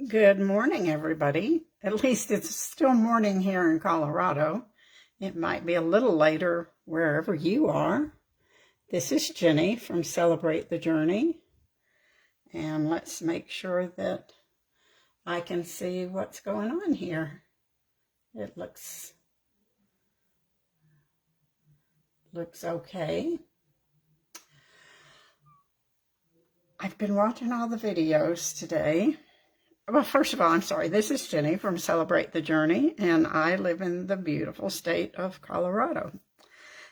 Good morning, everybody. At least it's still morning here in Colorado. It might be a little later wherever you are. This is Jenny from Celebrate the Journey. And let's make sure that I can see what's going on here. It looks okay. I've been watching all the videos today. Well, first of all, I'm sorry. This is Jenny from Celebrate the Journey, and I live in the beautiful state of Colorado.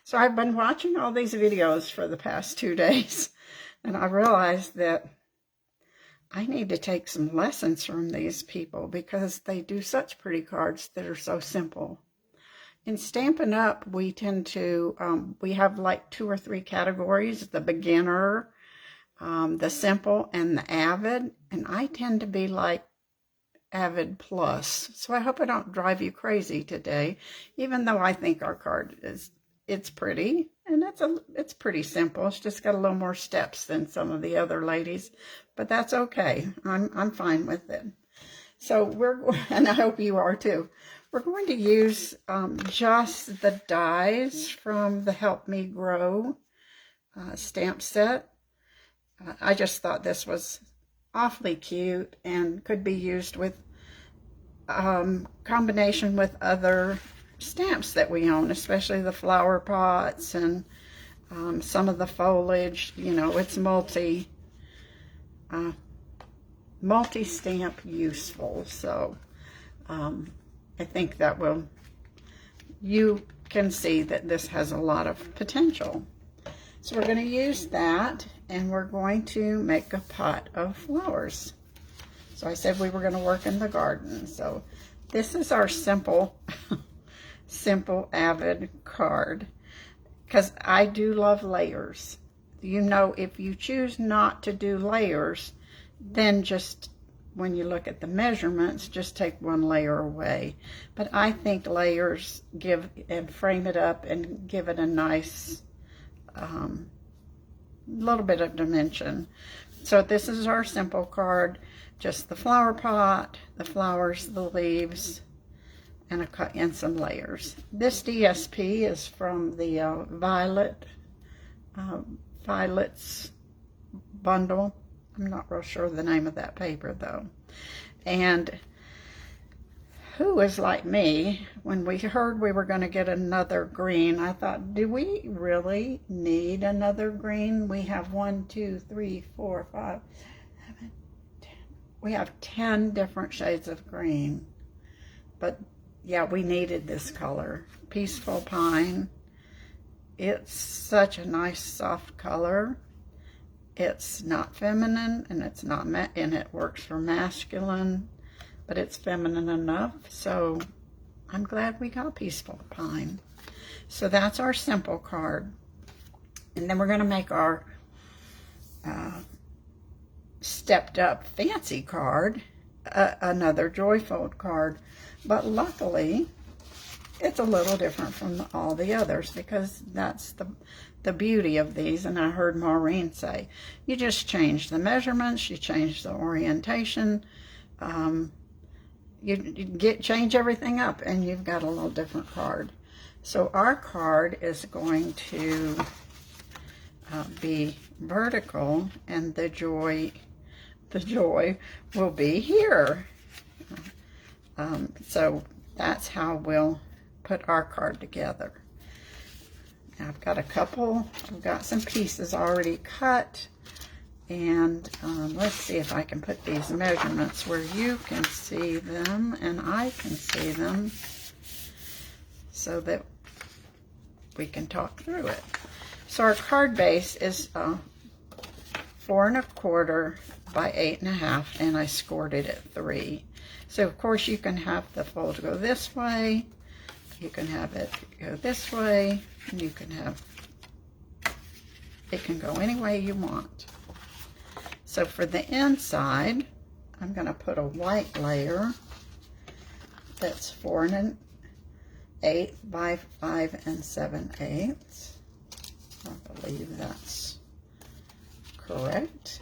So I've been watching all these videos for the past 2 days, and I realized that I need to take some lessons from these people because they do such pretty cards that are so simple. In Stampin' Up, we tend to, we have like 2 or 3 categories: the beginner, the simple, and the avid, and I tend to be like Avid Plus. So I hope I don't drive you crazy today, even though I think our card it's pretty, and it's pretty simple. It's just got a little more steps than some of the other ladies, but that's okay. I'm fine with it. So and I hope you are too. We're going to use just the dies from the Help Me Grow stamp set. I just thought this was awfully cute and could be used with combination with other stamps that we own, especially the flower pots and some of the foliage. You know, it's multi-stamp useful. So I think that you can see that this has a lot of potential. So we're going to use that, and we're going to make a pot of flowers. So I said we were going to work in the garden. So this is our simple Avid card, because I do love layers. You know, if you choose not to do layers, then just when you look at the measurements, just take 1 layer away. But I think layers give and frame it up and give it a nice little bit of dimension. So this is our simple card, just the flower pot, the flowers, the leaves, and some layers. This DSP is from the Violets bundle. I'm not real sure the name of that paper though. And who is like me, when we heard we were going to get another green, I thought, do we really need another green? We have 1, 2, 3, 4, 5, 7, 10. We have 10 different shades of green. But yeah, we needed this color. Peaceful Pine. It's such a nice soft color. It's not feminine, and it's not and it works for masculine, but it's feminine enough. So I'm glad we got Peaceful Pine. So that's our simple card. And then we're going to make our stepped up fancy card, another Joyfold card. But luckily, it's a little different from all the others, because that's the beauty of these. And I heard Maureen say, you just change the measurements, you change the orientation, you change everything up, and you've got a little different card. So our card is going to be vertical, and the joy will be here. So that's how we'll put our card together. Now I've got some pieces already cut, and let's see if I can put these measurements where you can see them and I can see them, so that we can talk through it. So our card base is 4 1/4 by 8 1/2, and I scored it at 3. So of course you can have the fold go this way, you can have it go this way, and you can have it can go any way you want. So for the inside, I'm going to put a white layer that's 4 1/8 by 5 7/8. I believe that's correct.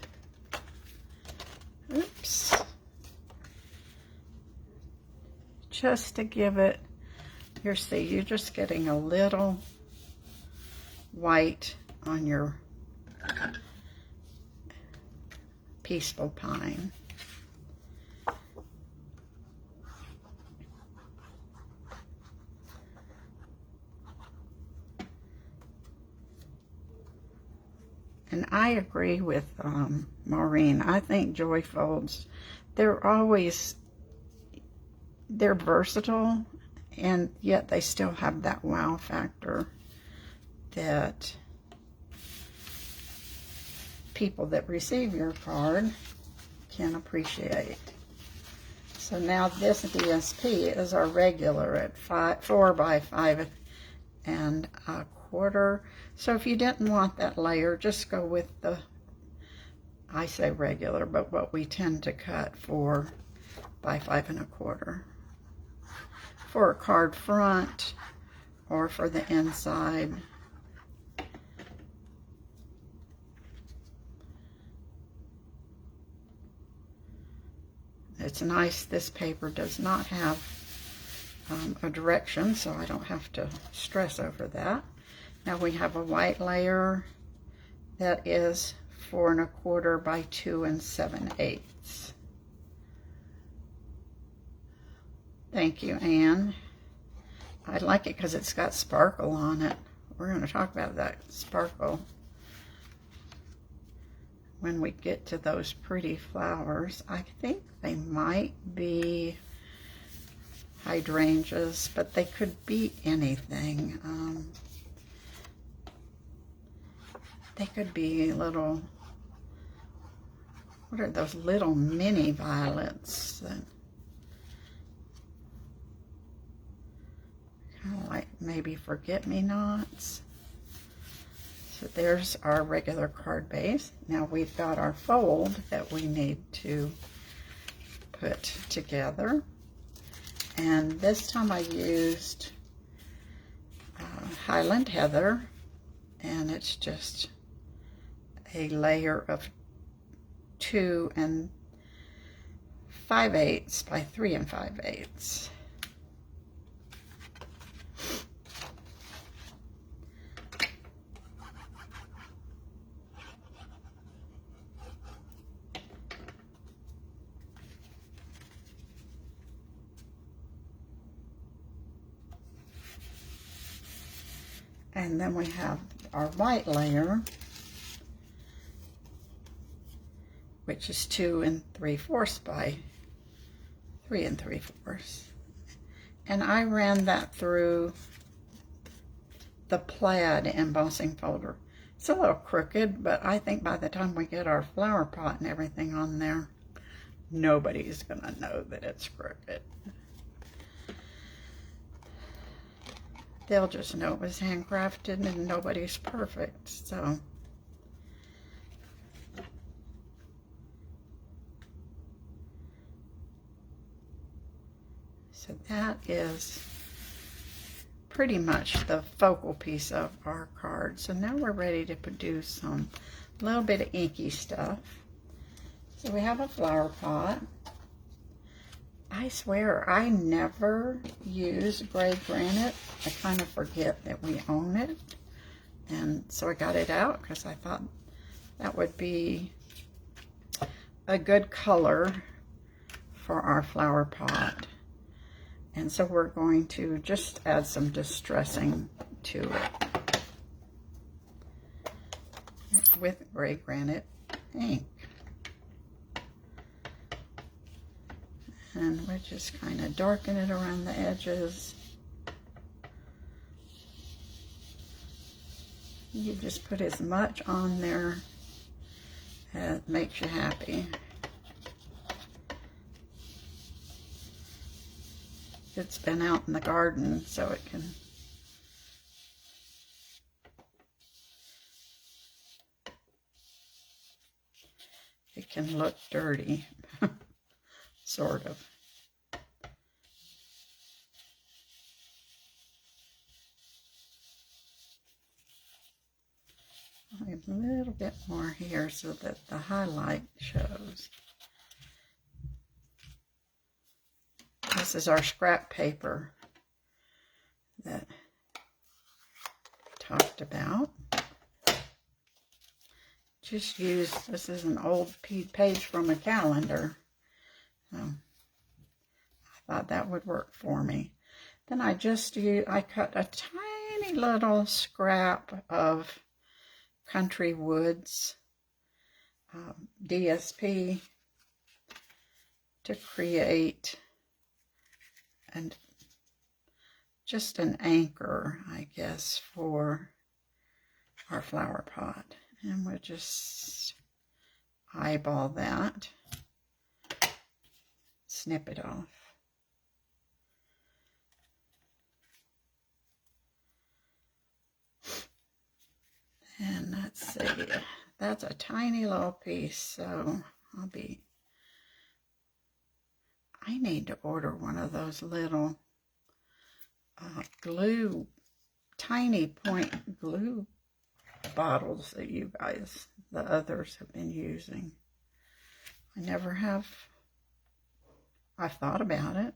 Oops. just to give it, here, see, you're just getting a little white on your Peaceful Pine. And I agree with Maureen. I think Joyfolds, they're versatile, and yet they still have that wow factor that people that receive your card can appreciate. So now this DSP is our regular at 4 by 5 and a quarter. So if you didn't want that layer, just go with the, I say regular, but what we tend to cut 4 by 5 and a quarter. For a card front or for the inside. It's nice, this paper does not have a direction, so I don't have to stress over that. Now we have a white layer that is 4 1/4 by 2 7/8. Thank you, Anne. I like it because it's got sparkle on it. We're going to talk about that sparkle when we get to those pretty flowers. I think they might be hydrangeas, but they could be anything. They could be little, what are those little mini violets that kind of like maybe forget-me-nots. So there's our regular card base. Now we've got our fold that we need to put together. And this time I used Highland Heather, and it's just a layer of 2 5/8 by 3 5/8. And then we have our white layer, which is 2 3/4 by 3 3/4. And I ran that through the plaid embossing folder. It's a little crooked, but I think by the time we get our flower pot and everything on there, nobody's gonna know that it's crooked. They'll just know it was handcrafted and nobody's perfect, so. So that is pretty much the focal piece of our card. So now we're ready to produce some little bit of inky stuff. So we have a flower pot. I swear I never use gray granite. I kind of forget that we own it. And so I got it out because I thought that would be a good color for our flower pot. And so we're going to just add some distressing to it with gray granite ink. And we're just kind of darken it around the edges. You just put as much on there as makes you happy. It's been out in the garden, so it can look dirty, sort of. A little bit more here so that the highlight shows. This is our scrap paper that I talked about. Just use, this is an old page from a calendar. So I thought that would work for me. Then I cut a tiny little scrap of Country Woods DSP to create just an anchor, I guess, for our flower pot. And we'll just eyeball that, snip it off. And let's see, that's a tiny little piece, so I need to order one of those little tiny point glue bottles that the others have been using. I never have. I've thought about it.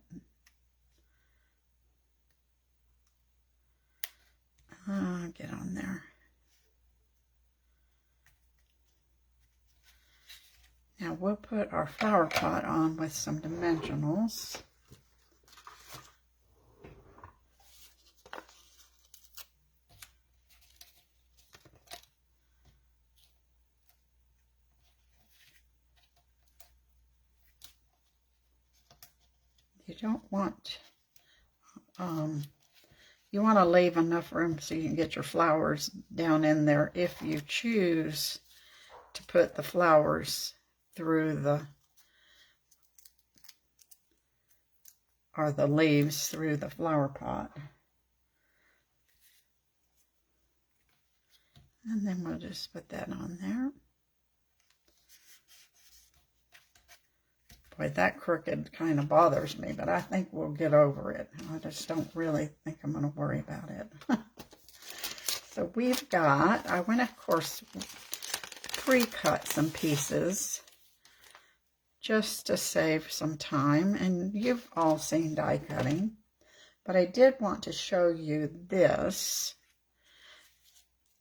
Get on there. Now we'll put our flower pot on with some dimensionals. You don't want, you want to leave enough room so you can get your flowers down in there if you choose to put the flowers through the leaves through the flower pot. And then we'll just put that on there. Boy, that crooked kind of bothers me, but I think we'll get over it. I just don't really think I'm going to worry about it. So we've got, I went, of course, pre-cut some pieces just to save some time, and you've all seen die cutting, but I did want to show you this.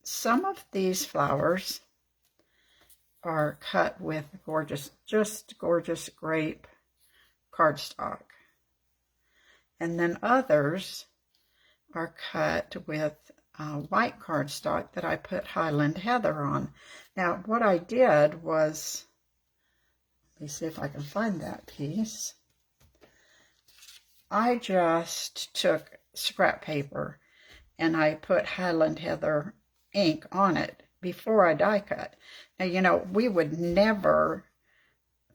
Some of these flowers are cut with just gorgeous grape cardstock, and then others are cut with white cardstock that I put Highland Heather on. Now what I did was, let me see if I can find that piece. I just took scrap paper and I put Highland Heather ink on it before I die cut. Now, you know, we would never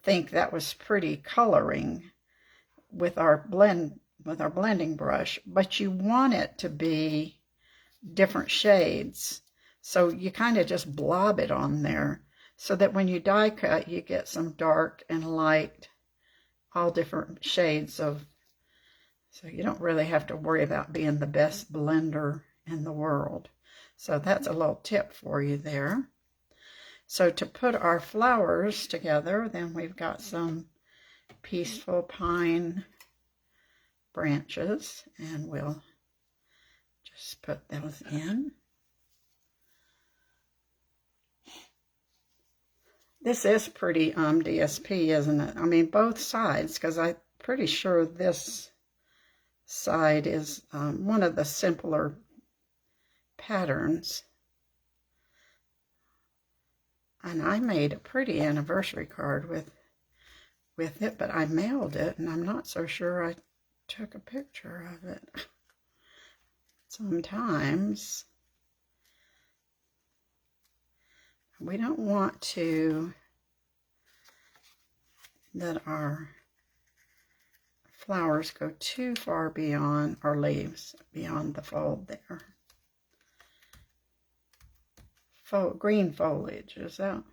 think that was pretty coloring with our blending brush, but you want it to be different shades. So you kind of just blob it on there so that when you die cut, you get some dark and light, all different shades of, so you don't really have to worry about being the best blender in the world. So that's a little tip for you there. So to put our flowers together, then we've got some peaceful pine branches, and we'll just put those in. This is pretty DSP, isn't it? I mean, both sides, because I'm pretty sure this side is one of the simpler patterns. And I made a pretty anniversary card with it, but I mailed it, and I'm not so sure I took a picture of it. Sometimes we don't want to let our flowers go too far beyond our leaves, beyond the fold there. Green foliage, is that?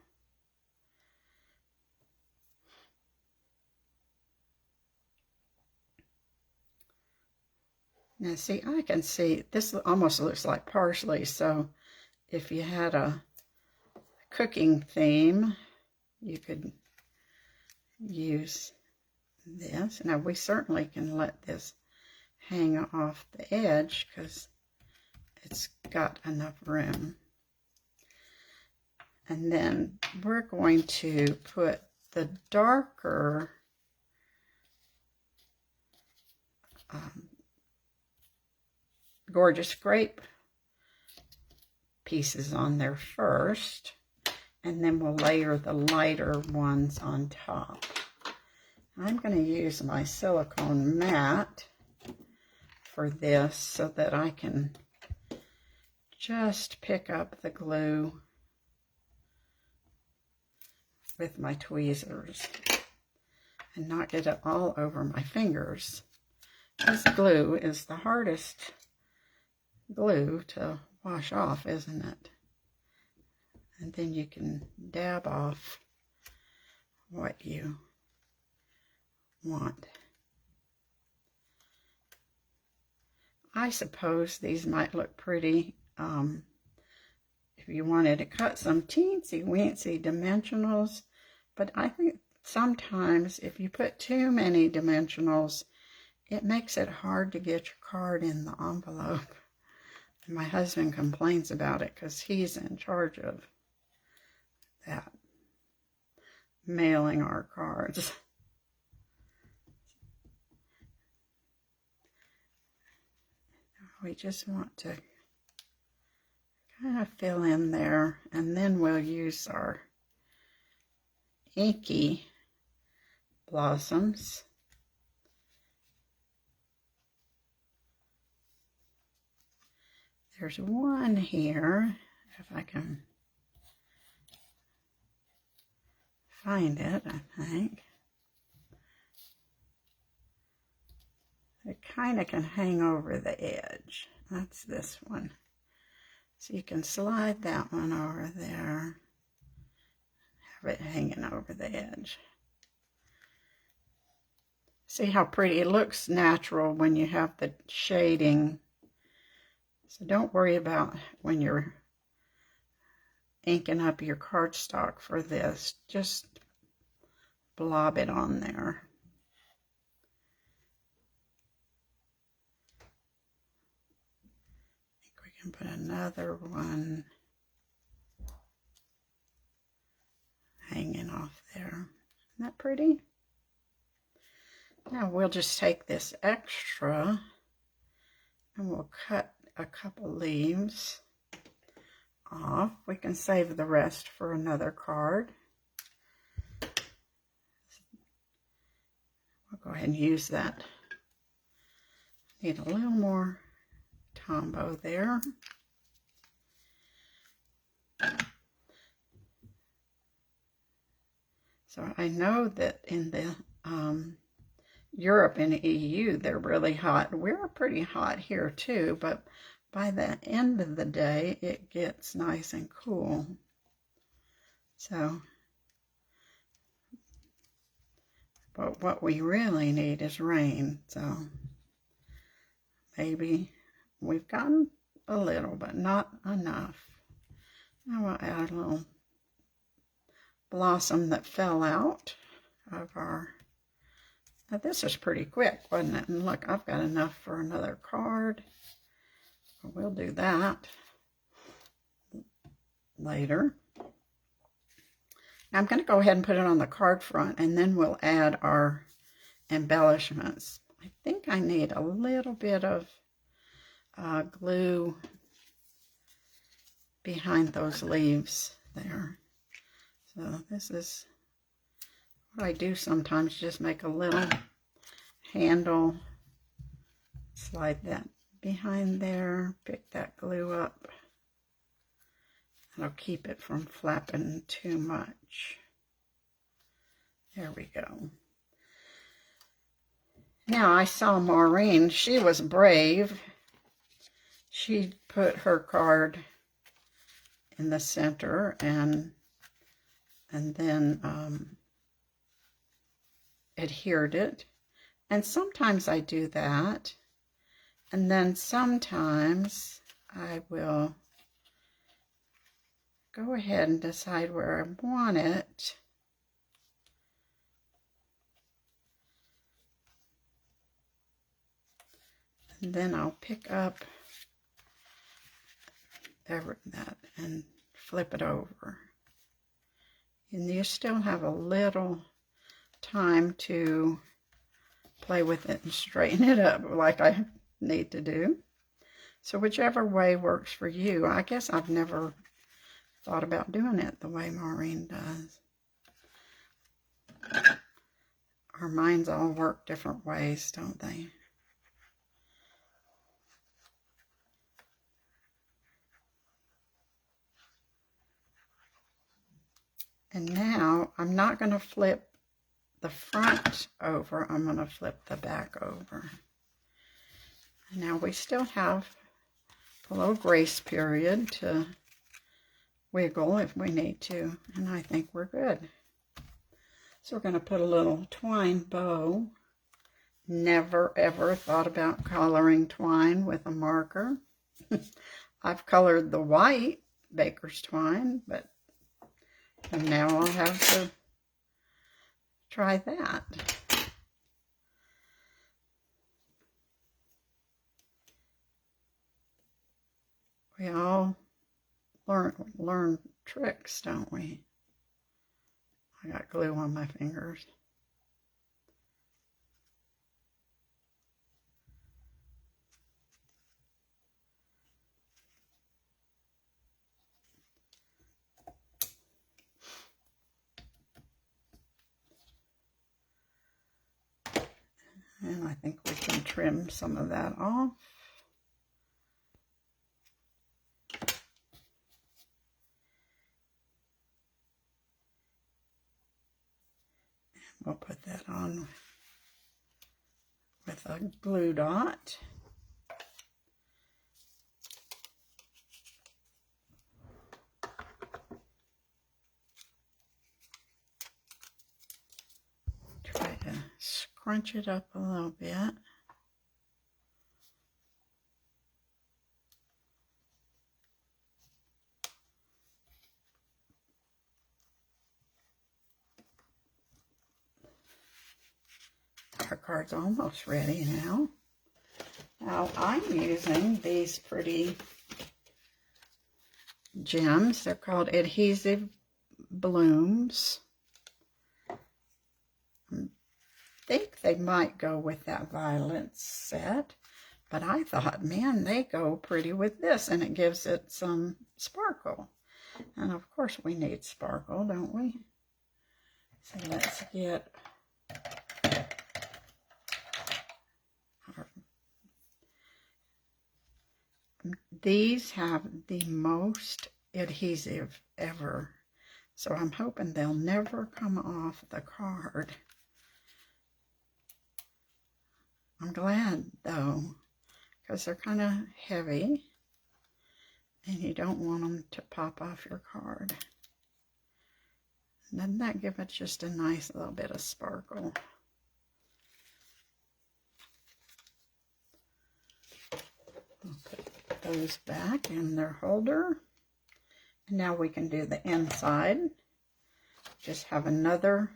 Now see, I can see, this almost looks like parsley, so if you had a cooking theme, you could use this. Now we certainly can let this hang off the edge because it's got enough room. And then we're going to put the darker Gorgeous Grape pieces on there first, and then we'll layer the lighter ones on top. I'm going to use my silicone mat for this so that I can just pick up the glue with my tweezers and not get it all over my fingers. This glue is the hardest glue to wash off, isn't it? And then you can dab off what you want. I suppose these might look pretty if you wanted to cut some teensy weensy dimensionals, but I think sometimes if you put too many dimensionals, it makes it hard to get your card in the envelope. And my husband complains about it because he's in charge of that, mailing our cards. We just want to kind of fill in there, and then we'll use our inky blossoms. There's one here, if I can find it, I think. It kind of can hang over the edge. That's this one. So you can slide that one over there, have it hanging over the edge. See how pretty it looks natural when you have the shading. So don't worry about when you're inking up your cardstock for this. Just blob it on there. And put another one hanging off there. Isn't that pretty? Now we'll just take this extra and we'll cut a couple leaves off. We can save the rest for another card. We'll go ahead and use that. Need a little more Tombow there. So I know that in the Europe and EU, they're really hot. We're pretty hot here too, but by the end of the day, it gets nice and cool. So, but what we really need is rain. So maybe we've gotten a little, but not enough. Now we'll add a little blossom that fell out of our... Now this is pretty quick, wasn't it? And look, I've got enough for another card. We'll do that later. Now I'm going to go ahead and put it on the card front, and then we'll add our embellishments. I think I need a little bit of glue behind those leaves there. So this is what I do sometimes, just make a little handle, slide that behind there, pick that glue up. That'll keep it from flapping too much. There we go. Now I saw Maureen, she was brave. She put her card in the center and then adhered it. And sometimes I do that. And then sometimes I will go ahead and decide where I want it. And then I'll pick up that and flip it over. And you still have a little time to play with it and straighten it up like I need to do. So whichever way works for you. I guess I've never thought about doing it the way Maureen does. Our minds all work different ways, don't they? And now I'm not going to flip the front over. I'm going to flip the back over. And now we still have a little grace period to wiggle if we need to. And I think we're good. So we're going to put a little twine bow. Never ever thought about coloring twine with a marker. I've colored the white baker's twine, but now I'll have to try that. We all learn tricks, don't we? I got glue on my fingers. And I think we can trim some of that off. We'll put that on with a glue dot. Try to scrunch it up a little bit. Our card's almost ready now. Now I'm using these pretty gems. They're called Adhesive Blooms. I think they might go with that violet set, but I thought, man, they go pretty with this, and it gives it some sparkle. And of course we need sparkle, don't we? So let's get these have the most adhesive ever. So I'm hoping they'll never come off the card. I'm glad though, because they're kind of heavy and you don't want them to pop off your card. Doesn't that give it just a nice little bit of sparkle? I'll put those back in their holder. And now we can do the inside. Just have another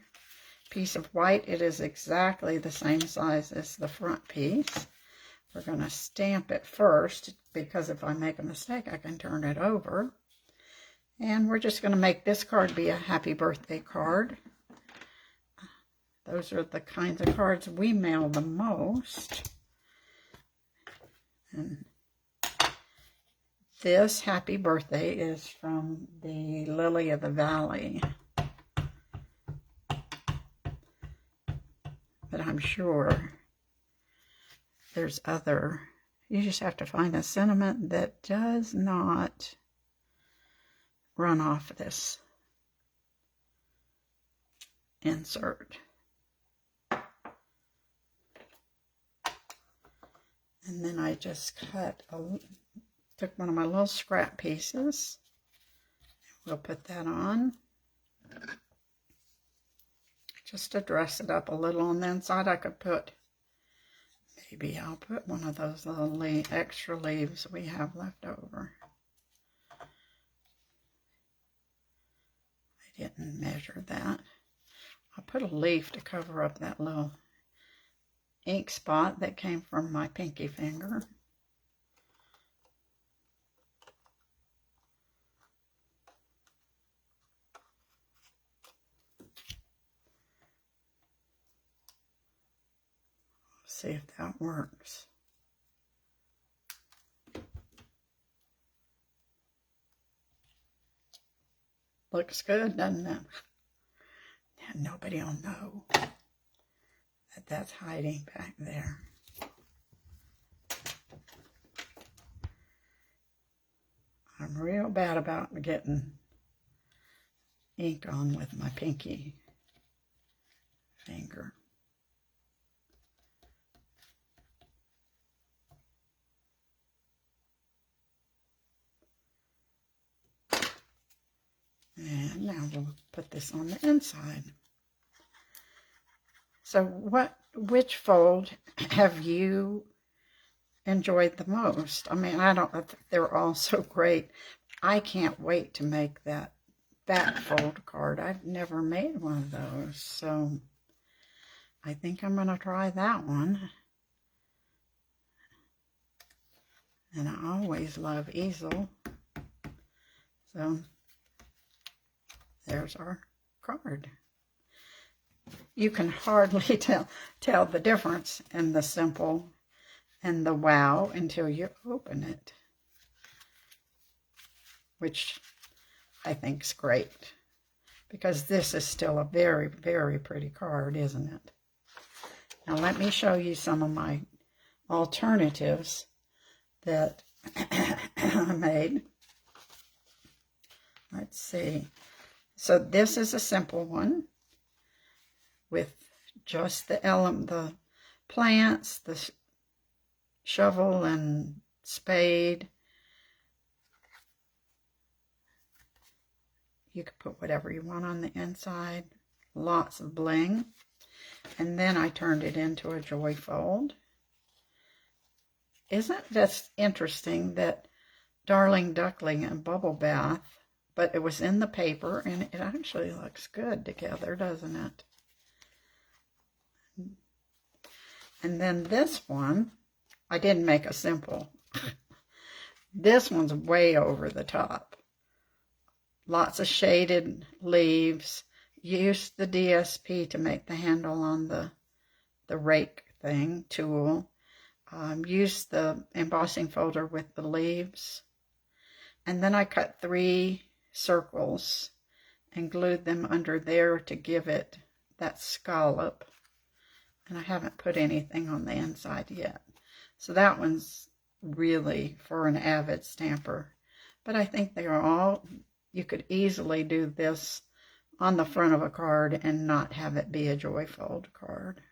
piece of white. It is exactly the same size as the front piece. We're going to stamp it first, because if I make a mistake, I can turn it over. And we're just going to make this card be a happy birthday card. Those are the kinds of cards we mail the most. And this happy birthday is from the Lily of the Valley. But I'm sure there's other. You just have to find a sentiment that does not run off this insert. And then I just took one of my little scrap pieces. We'll put that on. Just to dress it up a little on the inside. I could put, maybe I'll put one of those little extra leaves we have left over. I didn't measure that. I'll put a leaf to cover up that little ink spot that came from my pinky finger. See if that works. Looks good, doesn't it? And nobody will know that that's hiding back there. I'm real bad about getting ink on with my pinky finger. And now we'll put this on the inside. So which fold have you enjoyed the most? I mean, I don't know if they're all so great. I can't wait to make that back fold card. I've never made one of those, so I think I'm going to try that one. And I always love easel. So there's our card. You can hardly tell the difference in the simple and the wow until you open it, which I think is great, because this is still a very, very pretty card, isn't it? Now let me show you some of my alternatives that I made. Let's see. So this is a simple one with just the plants, the shovel and spade. You can put whatever you want on the inside. Lots of bling. And then I turned it into a joy fold. Isn't this interesting that Darling Duckling and Bubble Bath, but it was in the paper, and it actually looks good together, doesn't it? And then this one, I didn't make a simple. This one's way over the top. Lots of shaded leaves. Used the DSP to make the handle on the rake thing, tool. Used the embossing folder with the leaves. And then I cut 3 circles and glued them under there to give it that scallop. And I haven't put anything on the inside yet. So that one's really for an avid stamper. But I think they are all, you could easily do this on the front of a card and not have it be a joy fold card.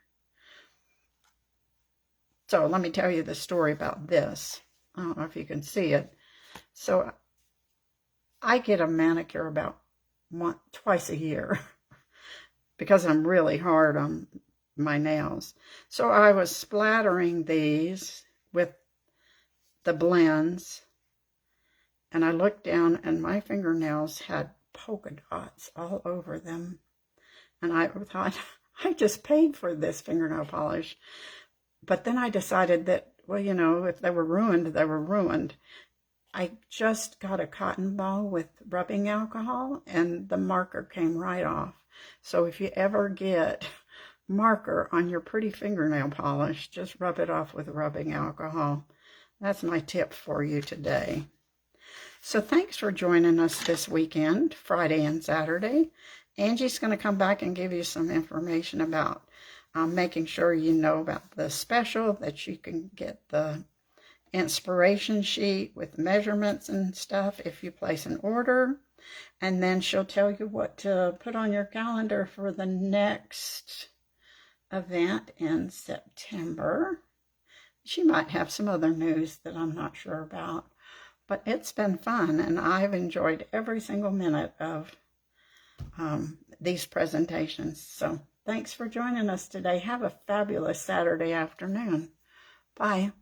So let me tell you the story about this. I don't know if you can see it. So I get a manicure about twice a year because I'm really hard on my nails. So I was splattering these with the blends, and I looked down and my fingernails had polka dots all over them. And I thought, I just paid for this fingernail polish. But then I decided that, well, you know, if they were ruined, they were ruined. I just got a cotton ball with rubbing alcohol, and the marker came right off. So if you ever get marker on your pretty fingernail polish, just rub it off with rubbing alcohol. That's my tip for you today. So thanks for joining us this weekend, Friday and Saturday. Angie's going to come back and give you some information about making sure you know about the special, that you can get the inspiration sheet with measurements and stuff if you place an order. And then she'll tell you what to put on your calendar for the next event in September. She might have some other news that I'm not sure about. But it's been fun, and I've enjoyed every single minute of these presentations. So thanks for joining us today. Have a fabulous Saturday afternoon. Bye.